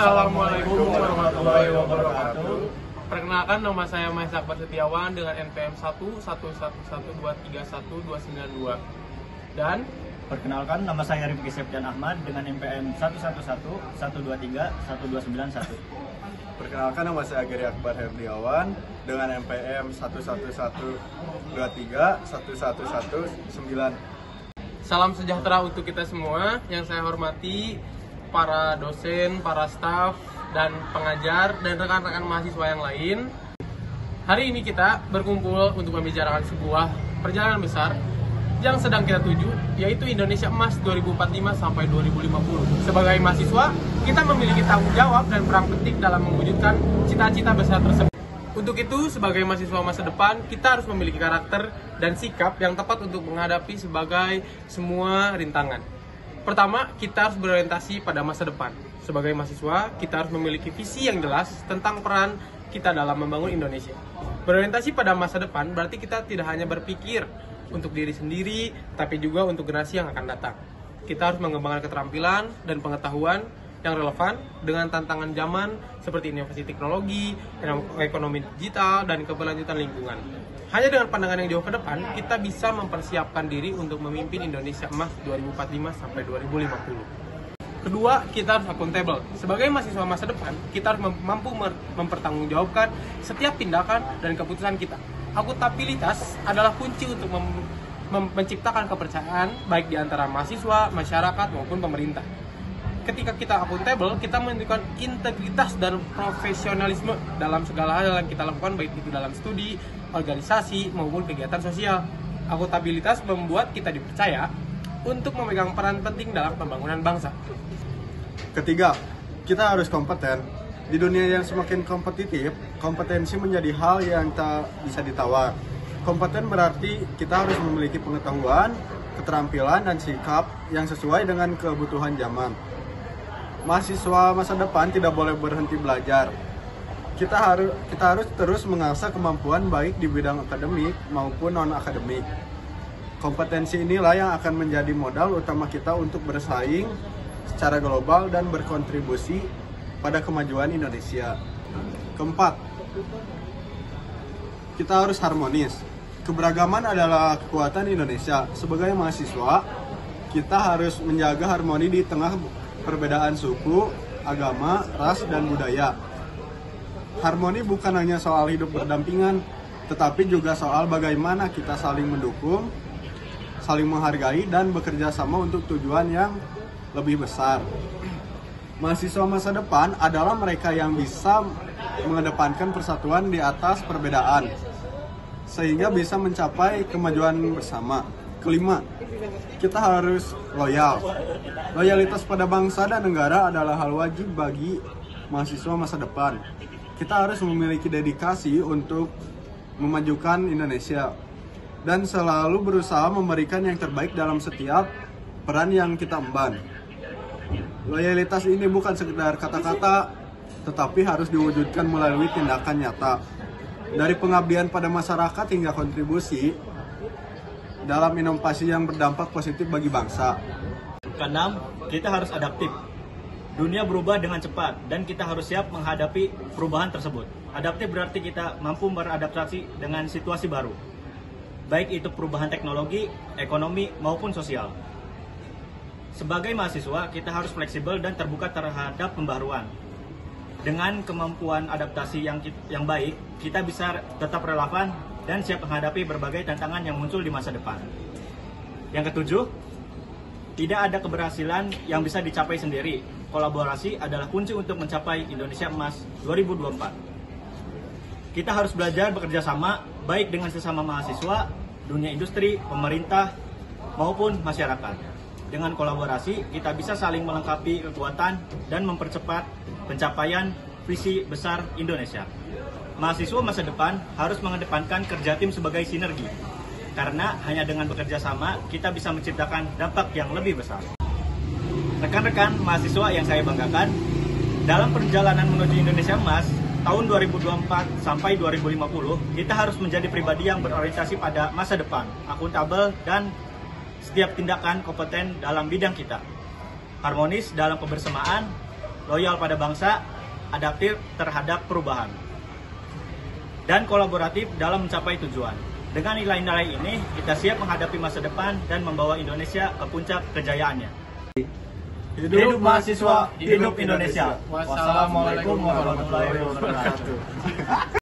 Assalamualaikum warahmatullahi wabarakatuh. Perkenalkan, nama saya Mas Akbar Setiawan dengan NPM 11112312992. Dan perkenalkan, nama saya Rifki Septian Ahmad dengan NPM 11112312991. Perkenalkan, nama saya Geri Akbar Herdiawan dengan NPM 111231119. salam sejahtera untuk kita semua. Yang saya hormati para dosen, para staf, dan pengajar, dan rekan-rekan mahasiswa yang lain. Hari ini kita berkumpul untuk membicarakan sebuah perjalanan besar yang sedang kita tuju, yaitu Indonesia Emas 2045 sampai 2050. Sebagai mahasiswa, kita memiliki tanggung jawab dan peran penting dalam mewujudkan cita-cita besar tersebut. Untuk itu, sebagai mahasiswa masa depan, kita harus memiliki karakter dan sikap yang tepat untuk menghadapi sebagai semua rintangan. Pertama, kita harus berorientasi pada masa depan. Sebagai mahasiswa, kita harus memiliki visi yang jelas tentang peran kita dalam membangun Indonesia. Berorientasi pada masa depan berarti kita tidak hanya berpikir untuk diri sendiri, tapi juga untuk generasi yang akan datang. Kita harus mengembangkan keterampilan dan pengetahuan yang relevan dengan tantangan zaman seperti inovasi teknologi, ekonomi digital, dan keberlanjutan lingkungan. Hanya dengan pandangan yang jauh ke depan, kita bisa mempersiapkan diri untuk memimpin Indonesia Emas 2045 sampai 2050. Kedua, kita harus accountable. Sebagai mahasiswa masa depan, kita harus mampu mempertanggungjawabkan setiap tindakan dan keputusan kita. Akuntabilitas adalah kunci untuk menciptakan kepercayaan baik di antara mahasiswa, masyarakat, maupun pemerintah. Ketika kita accountable, kita menunjukkan integritas dan profesionalisme dalam segala hal yang kita lakukan, baik itu dalam studi, organisasi, maupun kegiatan sosial. Akuntabilitas membuat kita dipercaya untuk memegang peran penting dalam pembangunan bangsa. Ketiga, kita harus kompeten. Di dunia yang semakin kompetitif, kompetensi menjadi hal yang tak bisa ditawar. Kompeten berarti kita harus memiliki pengetahuan, keterampilan, dan sikap yang sesuai dengan kebutuhan zaman. Mahasiswa masa depan tidak boleh berhenti belajar. Kita harus terus mengasah kemampuan baik di bidang akademik maupun non-akademik. Kompetensi inilah yang akan menjadi modal utama kita untuk bersaing secara global dan berkontribusi pada kemajuan Indonesia. Keempat, kita harus harmonis. Keberagaman adalah kekuatan Indonesia. Sebagai mahasiswa, kita harus menjaga harmoni di tengah perbedaan suku, agama, ras, dan budaya. Harmoni bukan hanya soal hidup berdampingan, tetapi juga soal bagaimana kita saling mendukung, saling menghargai, dan bekerja sama untuk tujuan yang lebih besar. Mahasiswa masa depan adalah mereka yang bisa mengedepankan persatuan di atas perbedaan, sehingga bisa mencapai kemajuan bersama. Kelima, kita harus loyal. Loyalitas pada bangsa dan negara adalah hal wajib bagi mahasiswa masa depan. Kita harus memiliki dedikasi untuk memajukan Indonesia dan selalu berusaha memberikan yang terbaik dalam setiap peran yang kita emban. Loyalitas ini bukan sekedar kata-kata, tetapi harus diwujudkan melalui tindakan nyata. Dari pengabdian pada masyarakat hingga kontribusi dalam inovasi yang berdampak positif bagi bangsa. Keenam, kita harus adaptif. Dunia berubah dengan cepat dan kita harus siap menghadapi perubahan tersebut. Adaptif berarti kita mampu beradaptasi dengan situasi baru, baik itu perubahan teknologi, ekonomi, maupun sosial. Sebagai mahasiswa, kita harus fleksibel dan terbuka terhadap pembaruan. Dengan kemampuan adaptasi yang baik, kita bisa tetap relevan dan siap menghadapi berbagai tantangan yang muncul di masa depan. Yang ketujuh, tidak ada keberhasilan yang bisa dicapai sendiri. Kolaborasi adalah kunci untuk mencapai Indonesia Emas 2024. Kita harus belajar bekerja sama, baik dengan sesama mahasiswa, dunia industri, pemerintah, maupun masyarakat. Dengan kolaborasi, kita bisa saling melengkapi kekuatan dan mempercepat pencapaian visi besar Indonesia. Mahasiswa masa depan harus mengedepankan kerja tim sebagai sinergi, karena hanya dengan bekerja sama kita bisa menciptakan dampak yang lebih besar. Rekan-rekan mahasiswa yang saya banggakan, dalam perjalanan menuju Indonesia Emas tahun 2024 sampai 2050, kita harus menjadi pribadi yang berorientasi pada masa depan, akuntabel, dan setiap tindakan kompeten dalam bidang kita. Harmonis dalam kebersamaan, loyal pada bangsa, adaptif terhadap perubahan, dan kolaboratif dalam mencapai tujuan. Dengan nilai-nilai ini, kita siap menghadapi masa depan dan membawa Indonesia ke puncak kejayaannya. Hidup mahasiswa, hidup Indonesia. Wassalamualaikum warahmatullahi wabarakatuh.